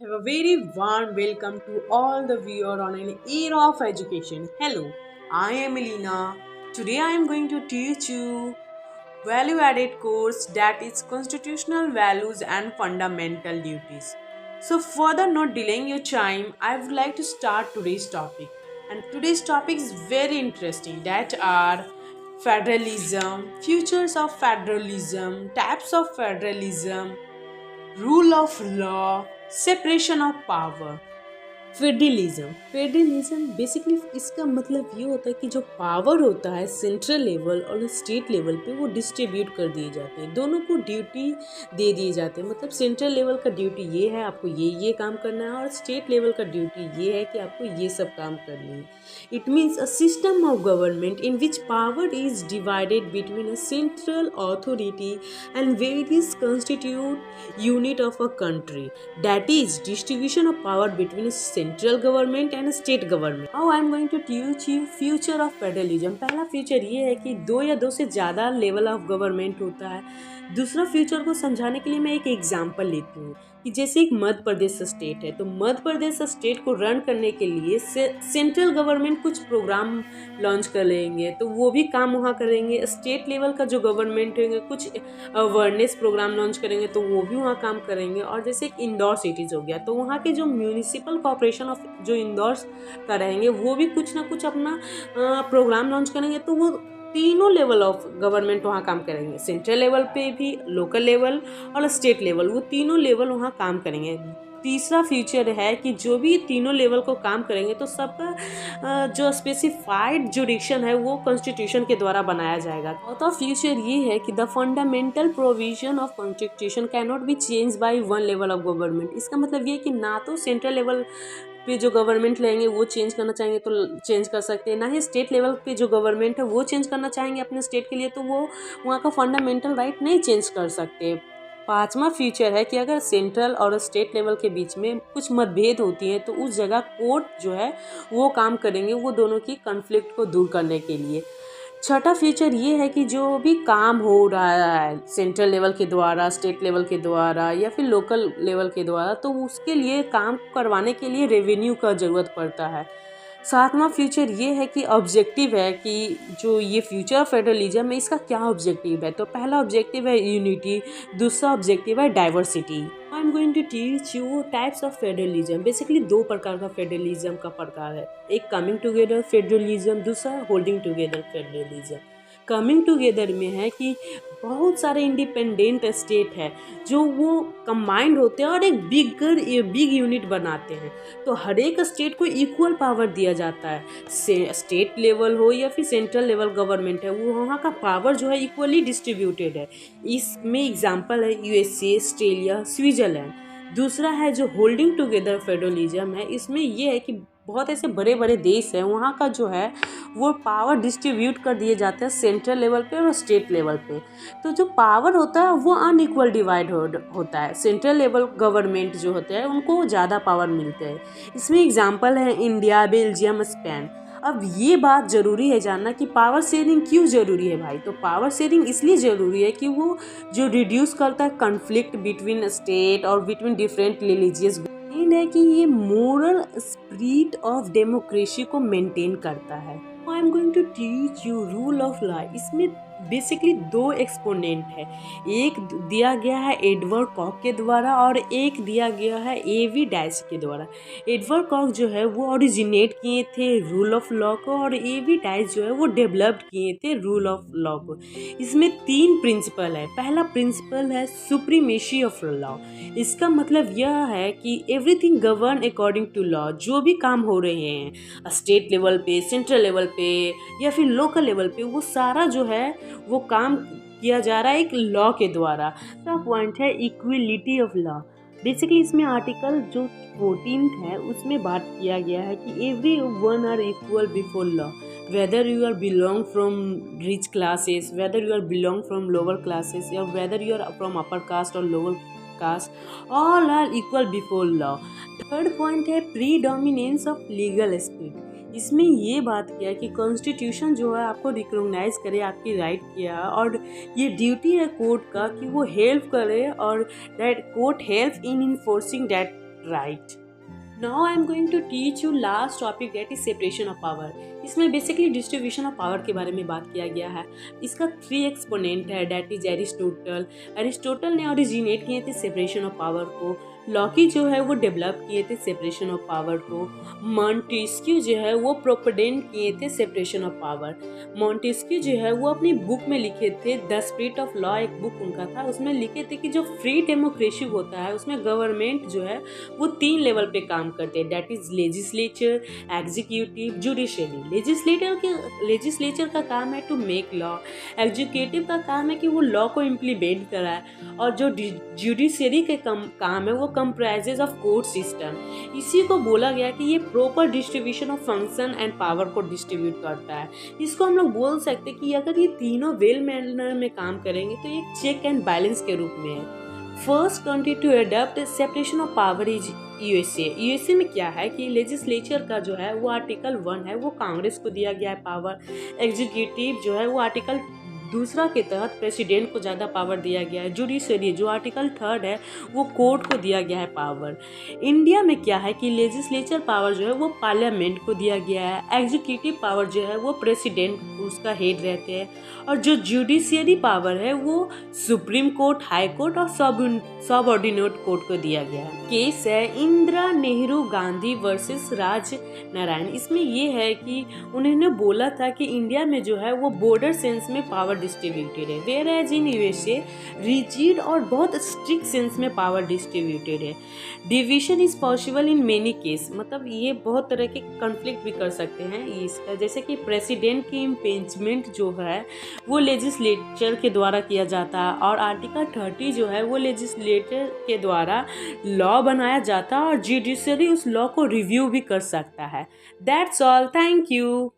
Have a very warm welcome to all the viewer on an era of education. Hello, I am Elena. Today I am going to teach you value added course that is constitutional values and fundamental duties. So further not delaying your time, I would like to start today's topic. And today's topic is very interesting that are federalism, futures of federalism, types of federalism, rule of law, separation of power. Federalism basically इसका मतलब ये होता है कि जो power होता है central level और स्टेट लेवल पे वो डिस्ट्रीब्यूट कर दिए जाते हैं, दोनों को ड्यूटी दे दिए जाते हैं। मतलब सेंट्रल लेवल का ड्यूटी ये है आपको ये काम करना है और स्टेट लेवल का ड्यूटी ये है कि आपको ये सब काम करनी है। It means a system of government in which power is divided between a central authority and various constituent unit of a country, that is distribution of power between central government and state government. How I am going to teach you future of federalism. पहला future ये है कि दो या दो से ज़्यादा level of government होता है। दूसरा फ्यूचर को समझाने के लिए मैं एक एग्जांपल लेती हूँ कि जैसे एक मध्य प्रदेश स्टेट है, तो मध्य प्रदेश स्टेट को रन करने के लिए सेंट्रल गवर्नमेंट कुछ प्रोग्राम लॉन्च कर लेंगे, तो वो भी काम वहाँ करेंगे। स्टेट लेवल का जो गवर्नमेंट होंगे कुछ अवेयरनेस प्रोग्राम लॉन्च करेंगे, तो वो भी वहाँ काम करेंगे। और जैसे एक इंदौर सिटीज़ हो गया, तो वहाँ के जो म्यूनिसिपल कॉर्पोरेशन ऑफ जो इंदौर का रहेंगे वो भी कुछ ना कुछ अपना प्रोग्राम लॉन्च करेंगे। तो वो तीनों लेवल ऑफ गवर्नमेंट वहाँ काम करेंगे, सेंट्रल लेवल पे भी, लोकल लेवल और स्टेट लेवल, वो तीनों लेवल वहाँ काम करेंगे। तीसरा फ्यूचर है कि जो भी तीनों लेवल को काम करेंगे तो सबका जो स्पेसिफाइड जुडिक्शन है वो कॉन्स्टिट्यूशन के द्वारा बनाया जाएगा। चौथा फ्यूचर ये है कि the fundamental provision of constitution can not be change by one level of government. इसका मतलब ये कि ना तो सेंट्रल लेवल पे जो गवर्नमेंट लेंगे वो चेंज करना चाहेंगे तो चेंज कर सकते हैं, ना ही स्टेट लेवल पे जो गवर्नमेंट है वो चेंज करना चाहेंगे अपने स्टेट के लिए तो वो वहाँ का फंडामेंटल राइट नहीं चेंज कर सकते। पांचवा फीचर है कि अगर सेंट्रल और स्टेट लेवल के बीच में कुछ मतभेद होती है तो उस जगह कोर्ट जो है वो काम करेंगे वो दोनों की कॉन्फ्लिक्ट को दूर करने के लिए। छठा फीचर ये है कि जो भी काम हो रहा है सेंट्रल लेवल के द्वारा, स्टेट लेवल के द्वारा या फिर लोकल लेवल के द्वारा, तो उसके लिए काम करवाने के लिए रेवेन्यू का ज़रूरत पड़ता है। सातवां फ्यूचर ये है कि ऑब्जेक्टिव है कि जो ये फ्यूचर ऑफ फेडरलिज्म है इसका क्या ऑब्जेक्टिव है। तो पहला ऑब्जेक्टिव है यूनिटी, दूसरा ऑब्जेक्टिव है diversity. I am going to teach you types of federalism. Basically दो प्रकार का फेडरलिज्म का प्रकार है, एक कमिंग टुगेदर फेडरलिज्म, दूसरा holding together federalism. Coming together में है कि बहुत सारे इंडिपेंडेंट स्टेट है जो वो कंबाइंड होते हैं और एक बिग यूनिट बनाते हैं। तो हर एक स्टेट को इक्वल पावर दिया जाता है, स्टेट लेवल हो या फिर सेंट्रल लेवल गवर्नमेंट है, वो वहाँ का पावर जो है इक्वली डिस्ट्रीब्यूटेड है। इसमें एग्जांपल है यूएसए, ऑस्ट्रेलिया, स्विट्जरलैंड। दूसरा है जो होल्डिंग टुगेदर फेडरलिज्म है, इसमें ये है कि बहुत ऐसे बड़े बड़े देश हैं वहाँ का जो है वो पावर डिस्ट्रीब्यूट कर दिए जाते हैं सेंट्रल लेवल पे और स्टेट लेवल पे। तो जो पावर होता है वो अनइक्वल डिवाइड होता है, सेंट्रल लेवल गवर्नमेंट जो होते हैं उनको ज़्यादा पावर मिलते हैं। इसमें एग्जांपल है इंडिया, बेल्जियम, स्पेन। अब ये बात ज़रूरी है जानना कि पावर शेयरिंग क्यों ज़रूरी है भाई। तो पावर शेयरिंग इसलिए ज़रूरी है कि वो जो रिड्यूस करता है कन्फ्लिक्ट बिटवीन स्टेट और बिटवीन डिफरेंट रिलीजियस है कि ये मोरल स्पिरिट ऑफ डेमोक्रेसी को मेंटेन करता है। I am going to teach you rule of law. इसमें बेसिकली दो एक्सपोनेंट है, एक दिया गया है एडवर्ड कॉक के द्वारा और एक दिया गया है एवी डाइस के द्वारा। एडवर्ड कॉक जो है वो ओरिजिनेट किए थे रूल ऑफ लॉ को और एवी डाइस जो है वो डेवलप्ड किए थे रूल ऑफ लॉ को। इसमें तीन प्रिंसिपल है। पहला प्रिंसिपल है सुप्रीमेसी ऑफ लॉ। इसका मतलब यह है कि everything govern according to law. जो भी काम हो रहे हैं स्टेट लेवल पे, सेंट्रल लेवल पे या फिर लोकल लेवल पे, वो सारा जो है वो काम किया जा रहा है एक लॉ के द्वारा। तो पॉइंट है इक्वलिटी ऑफ लॉ। बेसिकली इसमें आर्टिकल जो 14 है उसमें बात किया गया है कि every one are equal before law, whether you are belong from rich classes, whether you are belong from lower classes या whether you are from upper caste और lower caste, all are equal before law. Third point है predominance of legal speed. इसमें ये बात किया कि constitution जो है आपको रिकॉग्नाइज करे आपकी राइट किया, और ये ड्यूटी है कोर्ट का कि वो हेल्प करे और that court help in enforcing that right. Now I am going to teach you last topic, that is separation of power. इसमें बेसिकली डिस्ट्रीब्यूशन ऑफ पावर के बारे में बात किया गया है। इसका 3 एक्सपोनेंट है, दैट इज एरिस्टोटल ने ओरिजिनेट किए थे सेपरेशन ऑफ पावर को। लॉकी जो है वो डेवलप किए थे सेपरेशन ऑफ पावर को। मॉन्टेस्क्यू जो है वो प्रोपेडेंट किए थे सेपरेशन ऑफ पावर। मॉन्टेस्क्यू जो है वो अपनी बुक में लिखे थे, द स्पिरिट ऑफ लॉ एक बुक उनका था, उसमें लिखे थे कि जो फ्री डेमोक्रेसी होता है उसमें गवर्नमेंट जो है वो 3 लेवल पे काम करते हैं, that is legislature, executive, judiciary. Legislature का काम है टू मेक लॉ, एग्जीक्यूटिव का काम है कि वो लॉ को इम्प्लीमेंट कराए, और जो जुडिशरी के काम है वो कंप्राइजेज ऑफ कोर्ट सिस्टम। इसी को बोला गया कि ये proper distribution of function and power को डिस्ट्रीब्यूट करता है। इसको हम लोग बोल सकते हैं कि अगर ये तीनों वेल मैनर में काम करेंगे तो ये चेक एंड बैलेंस के रूप में है। First country to adopt separation of power is USA में क्या है कि लेजिस्लेचर का जो है वो आर्टिकल 1 है वो कांग्रेस को दिया गया है पावर। एग्जीक्यूटिव जो है वो आर्टिकल 2 के तहत प्रेसिडेंट को ज़्यादा पावर दिया गया है। जुडिशरी जो आर्टिकल 3 है वो कोर्ट को दिया गया है पावर। इंडिया में क्या है कि लेजिस्लेचर पावर जो है वो पार्लियामेंट को दिया गया है। एग्जीक्यूटिव पावर जो है वो प्रेसिडेंट उसका हेड रहते हैं, और जो जुडिशियरी पावर है वो सुप्रीम कोर्ट, हाई कोर्ट और सबऑर्डिनेट कोर्ट को दिया गया है। केस है इंदिरा नेहरू गांधी वर्सेस राज नारायण। इसमें ये है कि उन्होंने बोला था कि इंडिया में जो है वो बॉर्डर सेंस में पावर डिस्ट्रीब्यूटेड है, whereas in USA rigid और बहुत स्ट्रिक्ट सेंस में पावर डिस्ट्रीब्यूटेड है। Division is possible in many case, मतलब ये बहुत तरह के कॉन्फ्लिक्ट भी कर सकते हैं इसका, जैसे कि प्रेसिडेंट की इम्पीचमेंट जो है वो लेजिस्लेचर के द्वारा किया जाता है, और आर्टिकल 30 जो है वो लेजिस्लेटर के द्वारा लॉ बनाया जाता है, और जुडिशरी उस लॉ को रिव्यू भी कर सकता है। That's all, thank you.